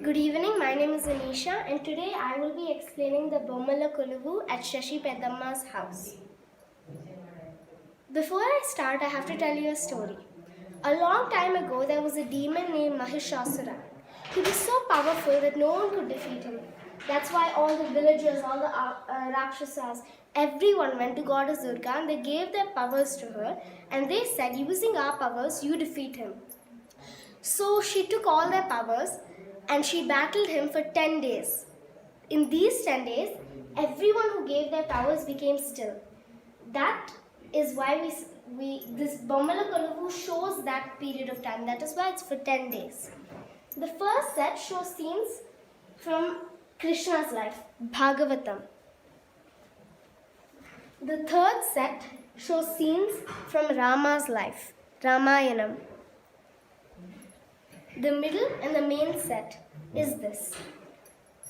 Good evening, my name is Anisha and today I will be explaining the Bommala Koluvu at Shashipriya's house. Before I start, I have to tell you a story. A long time ago, there was a demon named Mahishasura. He was so powerful that no one could defeat him. That's why all the villagers, all the Rakshasas, everyone went to Goddess Durga and they gave their powers to her and they said, using our powers, you defeat him. So she took all their powers and she battled him for 10 days. In these 10 days, everyone who gave their powers became still. That is why this Bommala Koluvu shows that period of time. That is why it's for 10 days. The first set shows scenes from Krishna's life, Bhagavatam. The third set shows scenes from Rama's life, Ramayanam. The middle and the main set is this.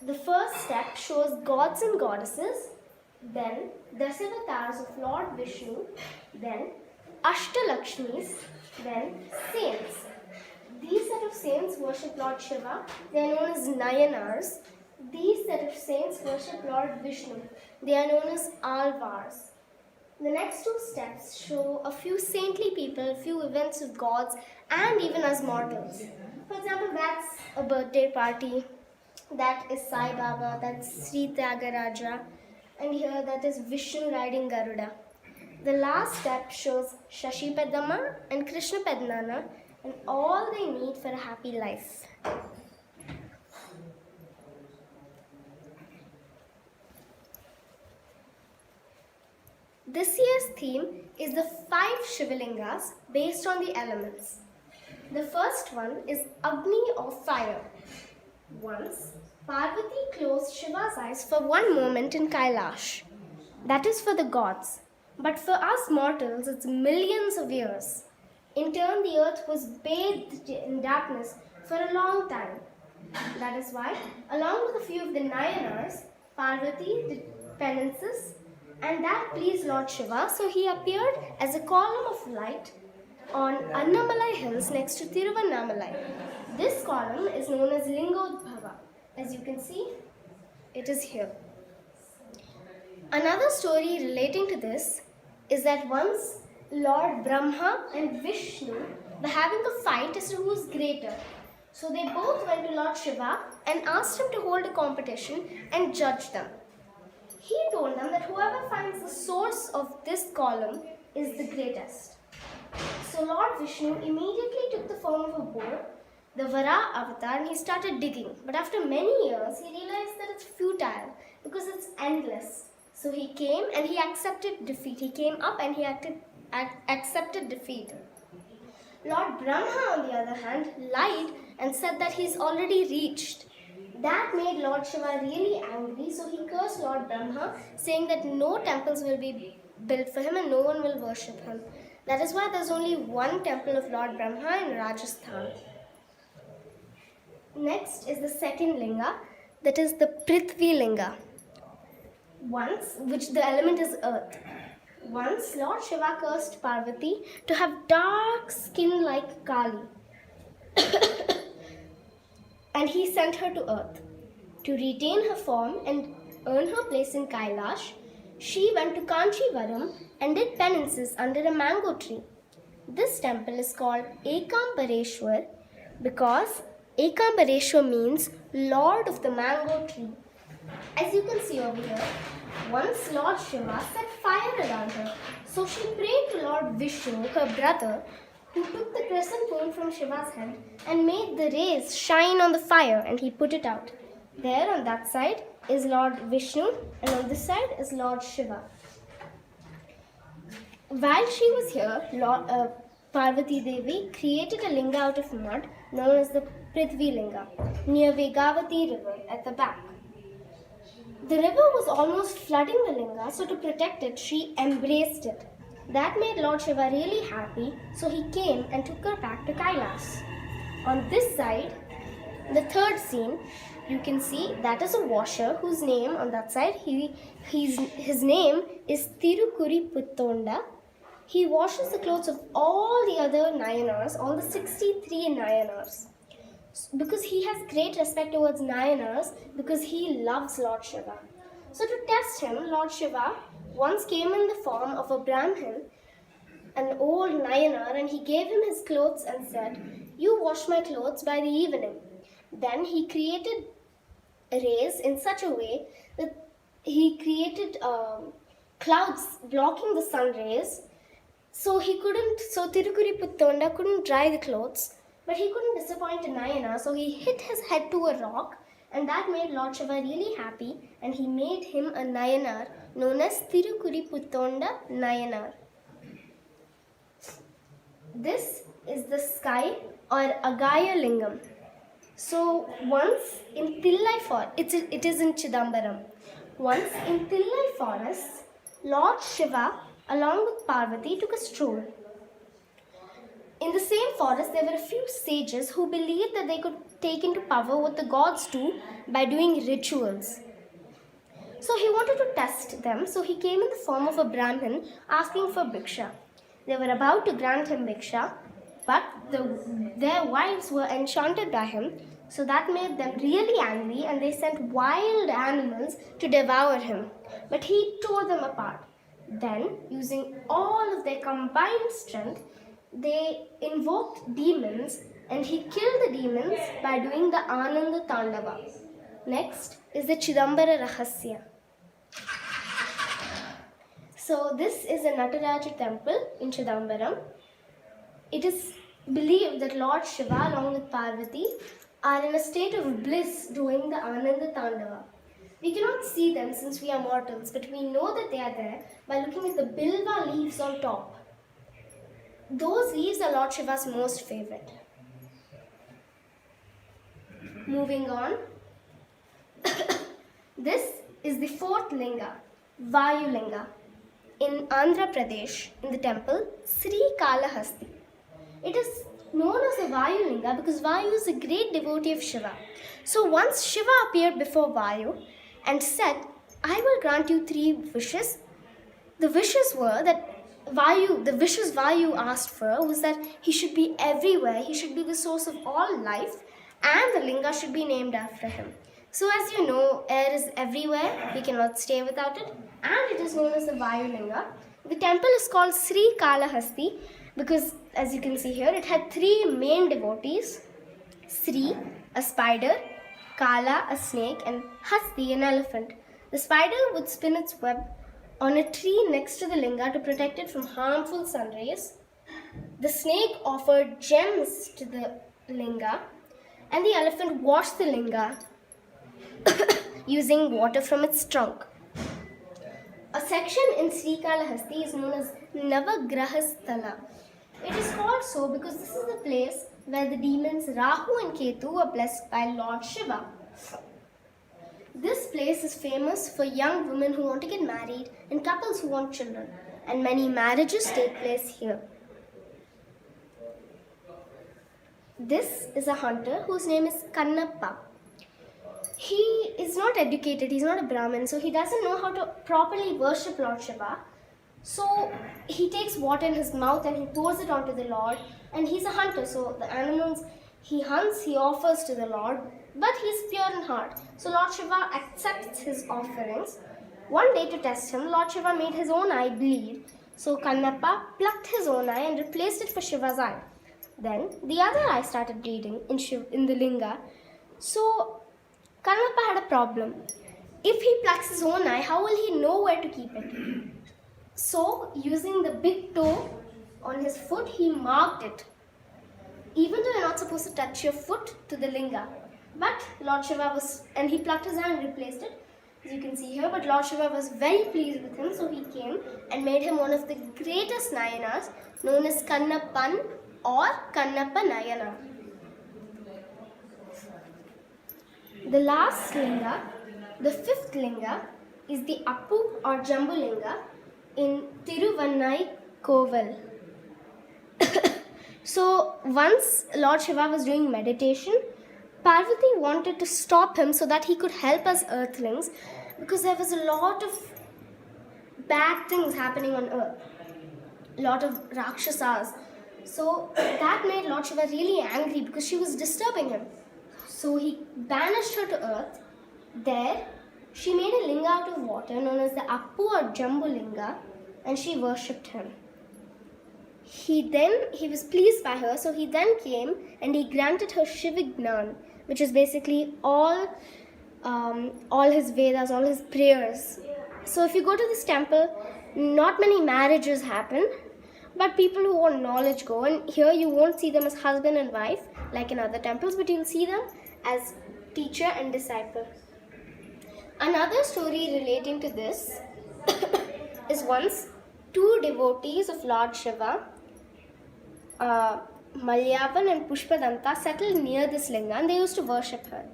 The first step shows gods and goddesses, then Dasavatars of Lord Vishnu, then Ashtalakshmis, then saints. These set of saints worship Lord Shiva. They are known as Nayanars. These set of saints worship Lord Vishnu. They are known as Alvars. The next two steps show a few saintly people, a few events of gods, and even us mortals. For example, that's a birthday party. That is Sai Baba, that's Sri Tyagaraja, and here that is Vishnu riding Garuda. The last step shows Shashipriya and Krishna Padnana and all they need for a happy life. This year's theme is the 5 Shivalingas based on the elements. The first one is Agni or fire. Once, Parvati closed Shiva's eyes for one moment in Kailash. That is for the gods. But for us mortals, it's millions of years. In turn, the earth was bathed in darkness for a long time. That is why, along with a few of the Nayanars, Parvati did penances, and that pleased Lord Shiva, so he appeared as a column of light on Annamalai hills next to Tiruvannamalai. This column is known as Lingodbhava. As you can see, it is here. Another story relating to this is that once Lord Brahma and Vishnu were having a fight as to who is greater. So they both went to Lord Shiva and asked him to hold a competition and judge them. He told them that whoever finds the source of this column is the greatest. So Lord Vishnu immediately took the form of a bull, the Vara avatar, and he started digging. But after many years, he realized that it's futile because it's endless. So he came and he accepted defeat. He came up and he accepted defeat. Lord Brahma, on the other hand, lied and said that he's already reached. That made Lord Shiva really angry, so he cursed Lord Brahma, saying that no temples will be built for him and no one will worship him. That is why there's only one temple of Lord Brahma in Rajasthan. Next is the second linga, that is the Prithvi linga. Which the element is earth. Once Lord Shiva cursed Parvati to have dark skin like Kali. And he sent her to earth. To retain her form and earn her place in Kailash, she went to Kanchivaram and did penances under a mango tree. This temple is called Ekambareshwar because Ekambareshwar means Lord of the mango tree. As you can see over here, once Lord Shiva set fire around her, so she prayed to Lord Vishnu, her brother, who took the crescent moon from Shiva's head and made the rays shine on the fire, and he put it out. There on that side is Lord Vishnu and on this side is Lord Shiva. While she was here, Parvati Devi created a linga out of mud known as the Prithvi linga near Vegavati river at the back. The river was almost flooding the linga, so to protect it, she embraced it. That made Lord Shiva really happy, so he came and took her back to Kailas. On this side, the third scene, you can see that is a washer whose name on that side, his name is Tirukuri Puttonda. He washes the clothes of all the other Nayanars, all the 63 Nayanars. because he has great respect towards Nayanas because he loves Lord Shiva. So to test him, Lord Shiva once came in the form of a Brahmin, an old Nayanar, and he gave him his clothes and said, "You wash my clothes by the evening." Then he created rays in such a way that he created clouds blocking the sun rays. So Tirukuri couldn't dry the clothes, but he couldn't disappoint Nayana, so he hit his head to a rock, and that made Lord Shiva really happy, and he made him a Nayanar known as Tirukuri Nayanar. This is the sky or Agaya Lingam. So once in Tillai forest, it is in Chidambaram. Once in Tillai forest, Lord Shiva along with Parvati took a stroll. In the same forest, there were a few sages who believed that they could take into power what the gods do by doing rituals. So he wanted to test them, so he came in the form of a Brahmin asking for Bhiksha. They were about to grant him Bhiksha, but their wives were enchanted by him, so that made them really angry and they sent wild animals to devour him. But he tore them apart. Then, using all of their combined strength, they invoked demons and he killed the demons by doing the Ananda Tandava. Next is the Chidambara Rahasya. So this is a Nataraja temple in Chidambaram. It is believed that Lord Shiva along with Parvati are in a state of bliss doing the Ananda Tandava. We cannot see them since we are mortals, but we know that they are there by looking at the bilva leaves on top. Those leaves are Lord Shiva's most favorite. Moving on. This is the fourth linga, Vayu Linga, in Andhra Pradesh, in the temple Sri Kalahasti. It is known as a Vayu Linga because Vayu is a great devotee of Shiva. So once Shiva appeared before Vayu and said, "I will grant you 3 wishes." The wishes were that the wishes Vayu asked for was that he should be everywhere, he should be the source of all life, and the linga should be named after him. So as you know, air is everywhere, we cannot stay without it, and it is known as the Vayu Linga. The temple is called Sri Kalahasti because, as you can see here, it had 3 main devotees: Sri, a spider; Kala, a snake; and Hasti, an elephant. The spider would spin its web on a tree next to the linga to protect it from harmful sun rays. The snake offered gems to the linga, and the elephant washed the linga using water from its trunk. A section in Sri Kalahasti is known as Navagrahasthala. It is called so because this is the place where the demons Rahu and Ketu were blessed by Lord Shiva. This place is famous for young women who want to get married and couples who want children, and many marriages take place here. This is a hunter whose name is Kannappa. He is not educated, he's not a Brahmin, so he doesn't know how to properly worship Lord Shiva. So he takes water in his mouth and he pours it onto the Lord, and he's a hunter, so the animals he hunts, he offers to the Lord, but he's pure in heart. So Lord Shiva accepts his offerings. One day to test him, Lord Shiva made his own eye bleed. So Kannappa plucked his own eye and replaced it for Shiva's eye. Then the other eye started bleeding in the linga. So Kannappa had a problem. If he plucks his own eye, how will he know where to keep it? So using the big toe on his foot, he marked it. Even though you're not supposed to touch your foot to the linga. But Lord Shiva and he plucked his eye and replaced it, as you can see here. But Lord Shiva was very pleased with him, so he came and made him one of the greatest Nayanas, known as Kannappan or Kannappa Nayana. The last linga, the 5th linga, is the Appu or Jambu Linga in Tiruvannai Koval. So once Lord Shiva was doing meditation, Parvati wanted to stop him so that he could help us earthlings, because there was a lot of bad things happening on earth, a lot of rakshasas. So that made Lord Shiva really angry because she was disturbing him. So he banished her to earth. There, she made a linga out of water known as the Appu or Jambu Linga, and she worshipped him. He was pleased by her, so he then came and he granted her Shivignan, which is basically all his Vedas, all his prayers. So if you go to this temple, not many marriages happen, but people who want knowledge go. And here you won't see them as husband and wife like in other temples, but you'll see them as teacher and disciple. Another story relating to this is once two devotees of Lord Shiva, Malyavan and Pushpadanta, settled near this linga and they used to worship her.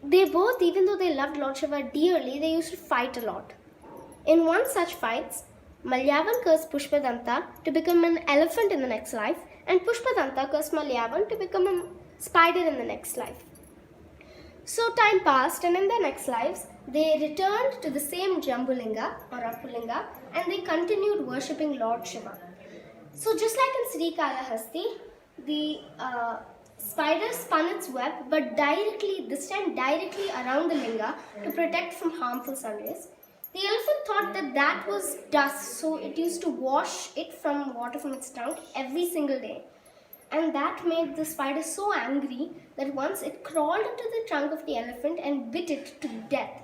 They both, even though they loved Lord Shiva dearly, they used to fight a lot. In one such fights, Malyavan cursed Pushpadanta to become an elephant in the next life, and Pushpadanta cursed Malyavan to become a spider in the next life. So time passed, and in their next lives, they returned to the same Jambulinga or Appulinga, and they continued worshipping Lord Shiva. So just like in Srikalahasti, the spider spun its web, but this time directly around the linga to protect from harmful sun rays. The elephant thought that was dust, so it used to wash it from water from its trunk every single day. And that made the spider so angry that once it crawled into the trunk of the elephant and bit it to death.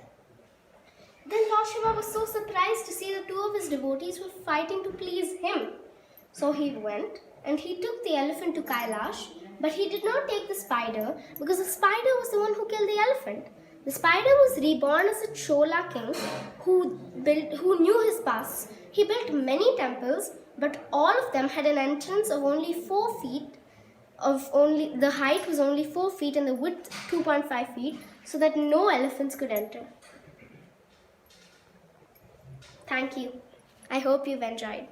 Then Lord Shiva was so surprised to see that two of his devotees were fighting to please him. So he went and he took the elephant to Kailash, but he did not take the spider because the spider was the one who killed the elephant. The spider was reborn as a Chola king who knew his past. He built many temples, but all of them had an entrance of only 4 feet. The height was only 4 feet and the width 2.5 feet, so that no elephants could enter. Thank you. I hope you've enjoyed.